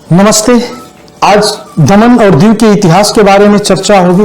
नमस्ते। आज दमन और दीव के इतिहास के बारे में चर्चा होगी,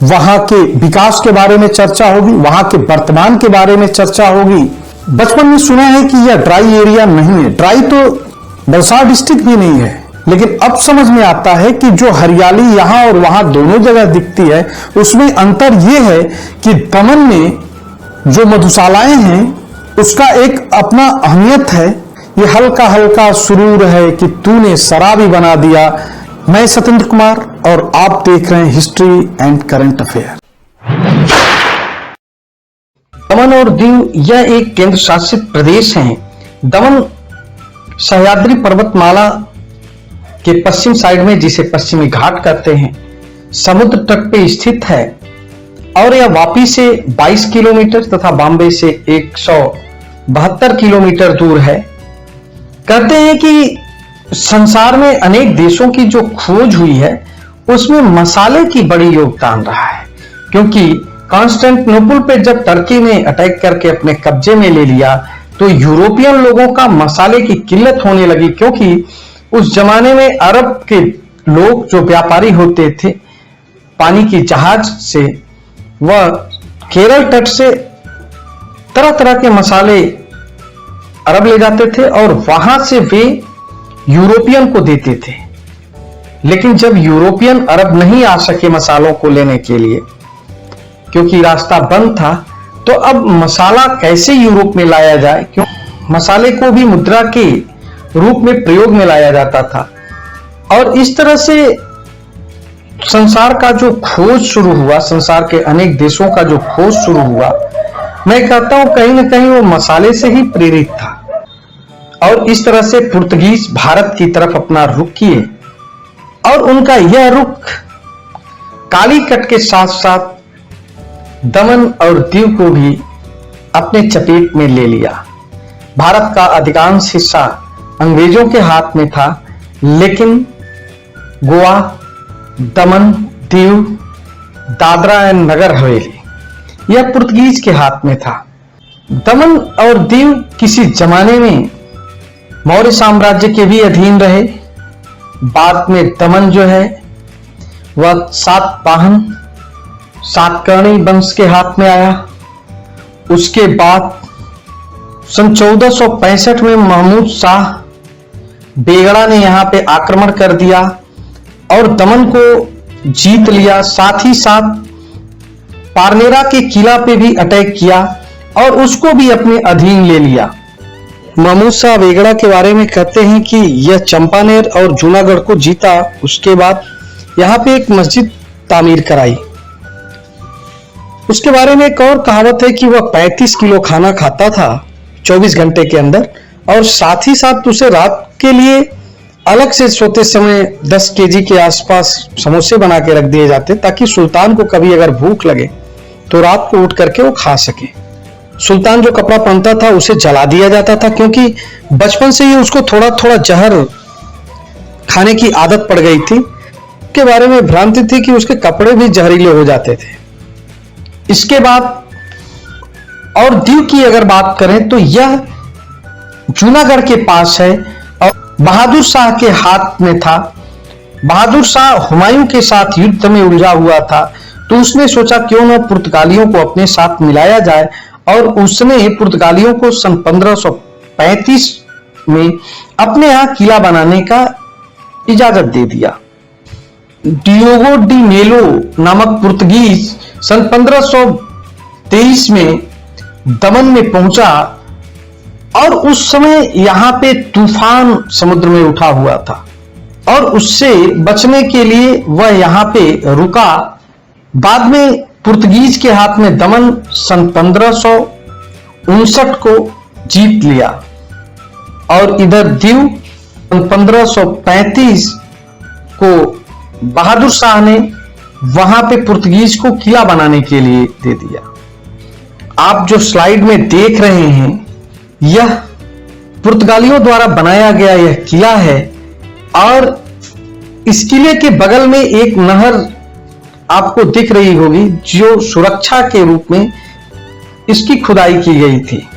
वहां के विकास के बारे में चर्चा होगी, वहां के वर्तमान के बारे में चर्चा होगी। बचपन में सुना है कि यह ड्राई एरिया नहीं है, ड्राई तो वलसाड डिस्ट्रिक्ट भी नहीं है, लेकिन अब समझ में आता है कि जो हरियाली यहां और वहां दोनों जगह दिखती है उसमें अंतर यह है कि दमन में जो मधुशालाएं हैं उसका एक अपना अहमियत है। ये हल्का हल्का सुरूर है कि तूने शराबी बना दिया। मैं सत्येंद्र कुमार और आप देख रहे हैं हिस्ट्री एंड करंट अफेयर। दमन और दीव यह एक केंद्र शासित प्रदेश है। दमन सह्याद्री पर्वतमाला के पश्चिम साइड में, जिसे पश्चिमी घाट कहते हैं, समुद्र तट पे स्थित है और यह वापी से 22 किलोमीटर तथा बॉम्बे से 172 किलोमीटर दूर है। कहते हैं कि संसार में अनेक देशों की जो खोज हुई है उसमें मसाले की बड़ी योगदान रहा है, क्योंकि कॉन्स्टेंटिनोपल पे जब टर्की ने अटैक करके अपने कब्जे में ले लिया तो यूरोपियन लोगों का मसाले की किल्लत होने लगी, क्योंकि उस जमाने में अरब के लोग जो व्यापारी होते थे पानी की जहाज से, वह केरल तट से तरह तरह के मसाले अरब ले जाते थे और वहां से वे यूरोपियन को देते थे। लेकिन जब यूरोपियन अरब नहीं आ सके मसालों को लेने के लिए, क्योंकि रास्ता बंद था, तो अब मसाला कैसे यूरोप में लाया जाए, क्यों मसाले को भी मुद्रा के रूप में प्रयोग में लाया जाता था। और इस तरह से संसार का जो खोज शुरू हुआ, संसार के अनेक देशों का जो खोज शुरू हुआ, मैं कहता हूं कहीं ना कहीं वो मसाले से ही प्रेरित था। और इस तरह से पुर्तगीज भारत की तरफ अपना रुख किए और उनका यह रुख कालीकट के साथ साथ दमन और दीव को भी अपने चपेट में ले लिया। भारत का अधिकांश हिस्सा अंग्रेजों के हाथ में था, लेकिन गोवा, दमन, दीव, दादरा एंड नगर हवेली यह पुर्तगीज के हाथ में था। दमन और दीव किसी जमाने में मौर्य साम्राज्य के भी अधीन रहे। बाद में दमन जो है वह सातवाहन सातकर्णी वंश के हाथ में आया। उसके बाद सन 1465 में महमूद शाह बेगड़ा ने यहां पे आक्रमण कर दिया और दमन को जीत लिया। साथ ही साथ पारनेरा के किला पे भी अटैक किया और उसको भी अपने अधीन ले लिया। महमूद शाह बेगड़ा के बारे में कहते हैं कि यह चंपानेर और जूनागढ़ को जीता। उसके बाद यहाँ पे एक मस्जिद तामीर कराई। उसके बारे में एक और कहावत है कि वह 35 किलो खाना खाता था 24 घंटे के अंदर, और साथ ही साथ उसे रात के लिए अलग से सोते समय 10 केजी के आसपास समोसे बना के रख दिए जाते, ताकि सुल्तान को कभी अगर भूख लगे तो रात को उठ करके वो खा सके। सुल्तान जो कपड़ा पहनता था उसे जला दिया जाता था, क्योंकि बचपन से ही उसको थोड़ा थोड़ा जहर खाने की आदत पड़ गई थी। के बारे में भ्रांति थी कि उसके कपड़े भी जहरीले हो जाते थे। इसके बाद और दीव की अगर बात करें तो यह जूनागढ़ के पास है और बहादुर शाह के हाथ में था। बहादुर शाह हुमायूं के साथ युद्ध में उलझा हुआ था, तो उसने सोचा क्यों न पुर्तगालियों को अपने साथ मिलाया जाए, और उसने पुर्तगालियों को सन 1535 में अपने यहां किला बनाने का इजाजत दे दिया। डियोगो डी मेलो नामक पुर्तगीज सन 1523 में दमन में पहुंचा और उस समय यहां पे तूफान समुद्र में उठा हुआ था और उससे बचने के लिए वह यहां पे रुका। बाद में पुर्तगीज के हाथ में दमन सन 1559 को जीत लिया और इधर दीव 1535 को बहादुर शाह ने वहां पे पुर्तगीज को किला बनाने के लिए दे दिया। आप जो स्लाइड में देख रहे हैं यह पुर्तगालियों द्वारा बनाया गया यह किला है, और इस किले के बगल में एक नहर आपको दिख रही होगी जो सुरक्षा के रूप में इसकी खुदाई की गई थी।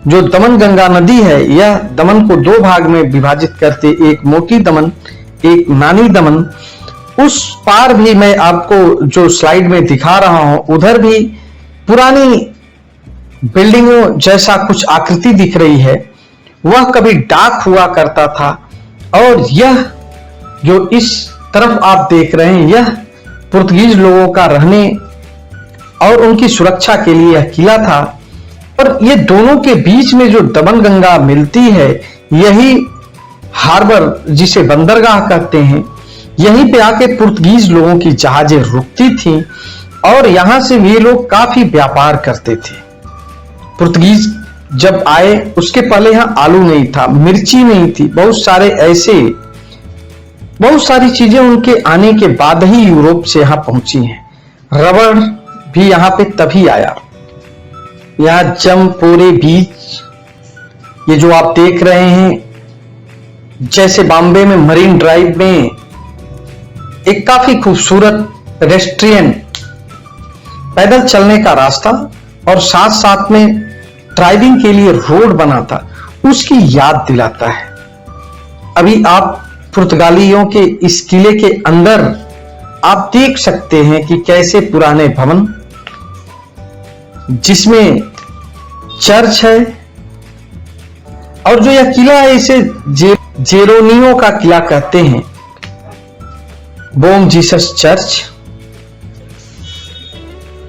जो दमन गंगा नदी है, यह दमन को दो भाग में विभाजित करते एक मोटी दमन एक नानी दमन, उस पार भी मैं आपको जो स्लाइड में दिखा रहा हूं, उधर भी पुरानी बिल्डिंगों जैसा कुछ आकृति दिख रही है। वह कभी डाक हुआ करता था, और यह जो इस तरफ आप देख रहे हैं, यह पुर्तगीज लोगों का रहने और उनकी सुरक्षा के लिए यह किला था। और ये दोनों के बीच में जो दमन गंगा मिलती है, यही हार्बर जिसे बंदरगाह कहते हैं, यहीं पे आके पुर्तगीज लोगों की जहाजें रुकती थीं और यहां से ये लोग काफी व्यापार करते थे। पुर्तगीज जब आए उसके पहले यहां आलू नहीं था, मिर्ची नहीं थी, बहुत सारी चीजें उनके आने के बाद ही यूरोप से यहां पहुंची हैं। रबड़ भी यहां पे तभी आया। यहां जमपोरे बीच, ये जो आप देख रहे हैं, जैसे बॉम्बे में मरीन ड्राइव में एक काफी खूबसूरत रेस्टोरेंट, पैदल चलने का रास्ता और साथ साथ में ड्राइविंग के लिए रोड बना था, उसकी याद दिलाता है। अभी आप पुर्तगालियों के इस किले के अंदर आप देख सकते हैं कि कैसे पुराने भवन, जिसमें चर्च है, और जो यह किला है इसे जेरोनियो का किला कहते हैं, बोम जीसस चर्च।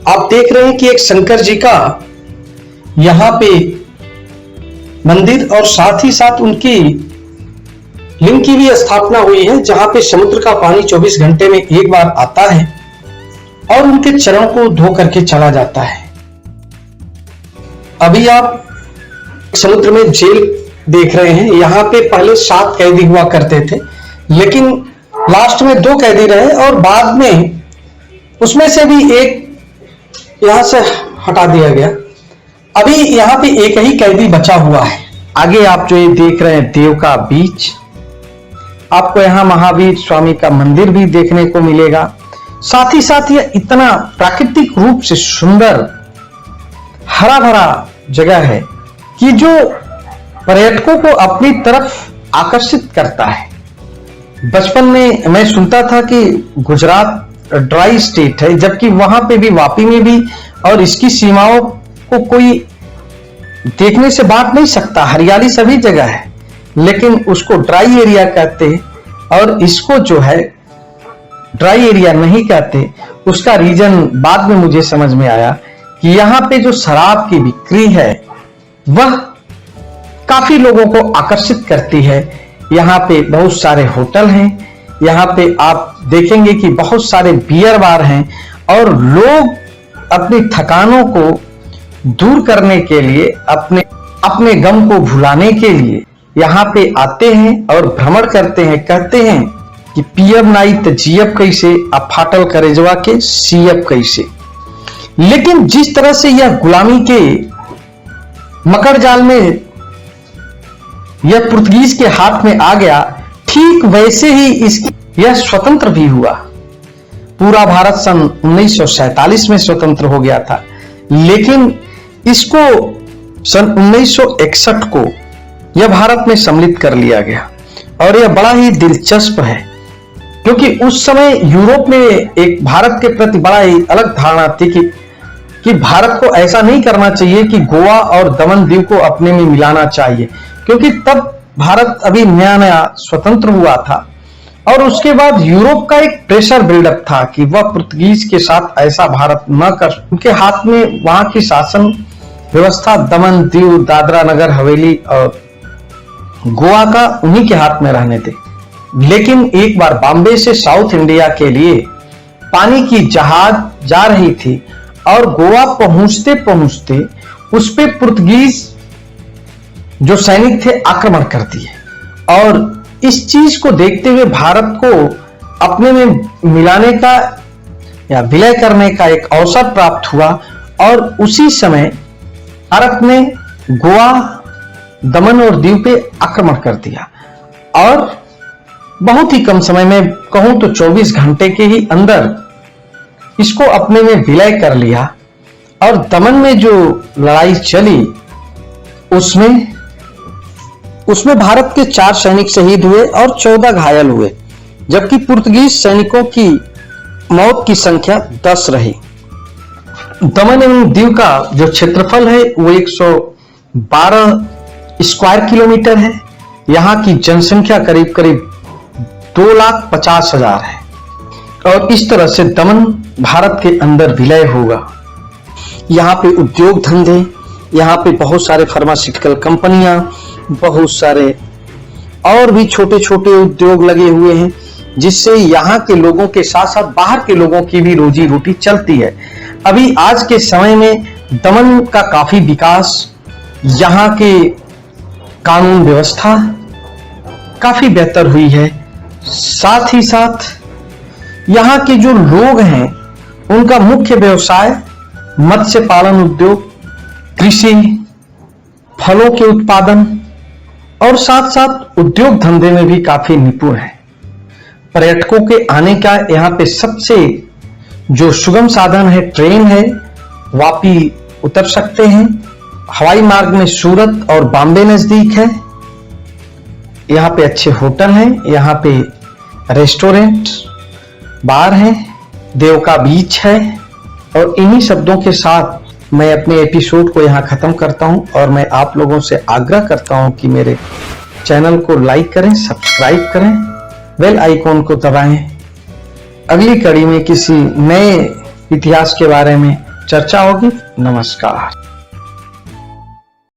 आप देख रहे हैं कि एक शंकर जी का यहां पे मंदिर और साथ ही साथ उनकी लिंग की भी स्थापना हुई है, जहां पे समुद्र का पानी 24 घंटे में एक बार आता है और उनके चरणों को धो करके चला जाता है। अभी आप समुद्र में जेल देख रहे हैं। यहां पे पहले 7 कैदी हुआ करते थे, लेकिन लास्ट में 2 कैदी रहे और बाद में उसमें से भी एक यहां से हटा दिया गया। अभी यहां पे एक ही कैदी बचा हुआ है। आगे आप जो ये देख रहे हैं देव का बीच, आपको यहां महावीर स्वामी का मंदिर भी देखने को मिलेगा। साथ ही साथ यह इतना प्राकृतिक रूप से सुंदर हरा भरा जगह है कि जो पर्यटकों को अपनी तरफ आकर्षित करता है। बचपन में मैं सुनता था कि गुजरात ड्राई स्टेट है, जबकि वहां पे भी, वापी में भी, और इसकी सीमाओं को कोई देखने से बांट नहीं सकता। हरियाली सभी जगह है, लेकिन उसको ड्राई एरिया कहते हैं, और इसको जो है ड्राई एरिया नहीं कहते। उसका रीजन बाद में मुझे समझ में आया कि यहाँ पे जो शराब की बिक्री है वह काफी लोगों को आकर्षित करती है। यहाँ पे बहुत सारे होटल हैं, यहाँ पे आप देखेंगे कि बहुत सारे बियर बार हैं, और लोग अपनी थकानों को दूर करने के लिए, अपने गम को भुलाने के लिए यहाँ पे आते हैं और भ्रमण करते हैं। कहते हैं कि पियब नाई त जियब कैसे, अब फाटल करेजवा के सीयब कैसे। लेकिन जिस तरह से यह गुलामी के मकर जाल में यह पुर्तगीज के हाथ में आ गया, ठीक वैसे ही इसकी यह स्वतंत्र भी हुआ। पूरा भारत सन 1947 में स्वतंत्र हो गया था, लेकिन इसको सन 1961 को यह भारत में सम्मिलित कर लिया गया। और यह बड़ा ही दिलचस्प है, क्योंकि उस समय यूरोप में एक भारत के प्रति बड़ा ही अलग धारणा थी कि भारत को ऐसा नहीं करना चाहिए कि गोवा और दमन दीव को अपने में मिलाना चाहिए, क्योंकि तब भारत अभी नया नया स्वतंत्र हुआ था। और उसके बाद यूरोप का एक प्रेशर बिल्डअप था कि वह पुर्तगीज के साथ ऐसा भारत न कर, उनके हाथ में वहां की शासन व्यवस्था दमन दीव, दादरा नगर हवेली और गोवा का उन्हीं के हाथ में रहने थे। लेकिन एक बार बॉम्बे से साउथ इंडिया के लिए पानी की जहाज जा रही थी, और गोवा पहुंचते पहुंचते उस पे पुर्तगीज जो सैनिक थे आक्रमण कर दिए। और इस चीज को देखते हुए भारत को अपने में मिलाने का या विलय करने का एक अवसर प्राप्त हुआ, और उसी समय भारत ने गोवा, दमन और दीव पे आक्रमण कर दिया। और बहुत ही कम समय में, कहूं तो 24 घंटे के ही अंदर इसको अपने में विलय कर लिया। और दमन में जो लड़ाई चली उसमें भारत के 4 सैनिक शहीद हुए और 14 घायल हुए। जबकि पुर्तगीज सैनिकों की मौत की संख्या 10 रही। दमन एवं दीव का जो क्षेत्रफल है वो 112 स्क्वायर किलोमीटर है। यहाँ की जनसंख्या करीब करीब 2,50,000 है और इस तरह से दमन भारत के अंदर विलय होगा। यहाँ पे उद्योग धंधे, यहाँ पे बहुत सारे फार्मास्यूटिकल कंपनियां, बहुत सारे और भी छोटे छोटे उद्योग लगे हुए हैं, जिससे यहाँ के लोगों के साथ साथ बाहर के लोगों की भी रोजी रोटी चलती है। अभी आज के समय में दमन का काफी विकास, यहाँ के कानून व्यवस्था काफी बेहतर हुई है। साथ ही साथ यहाँ के जो लोग हैं उनका मुख्य व्यवसाय मत्स्य पालन उद्योग, कृषि, फलों के उत्पादन और साथ साथ उद्योग धंधे में भी काफी निपुण है। पर्यटकों के आने का यहाँ पे सबसे जो सुगम साधन है ट्रेन है, वापी उतर सकते हैं। हवाई मार्ग में सूरत और बॉम्बे नजदीक है। यहाँ पे अच्छे होटल हैं, यहाँ पे रेस्टोरेंट, बार है, देवका बीच है। और इन्हीं शब्दों के साथ मैं अपने एपिसोड को यहाँ खत्म करता हूँ और मैं आप लोगों से आग्रह करता हूँ कि मेरे चैनल को लाइक करें, सब्सक्राइब करें, बेल आइकॉन को दबाएं। अगली कड़ी में किसी नए इतिहास के बारे में चर्चा होगी। नमस्कार।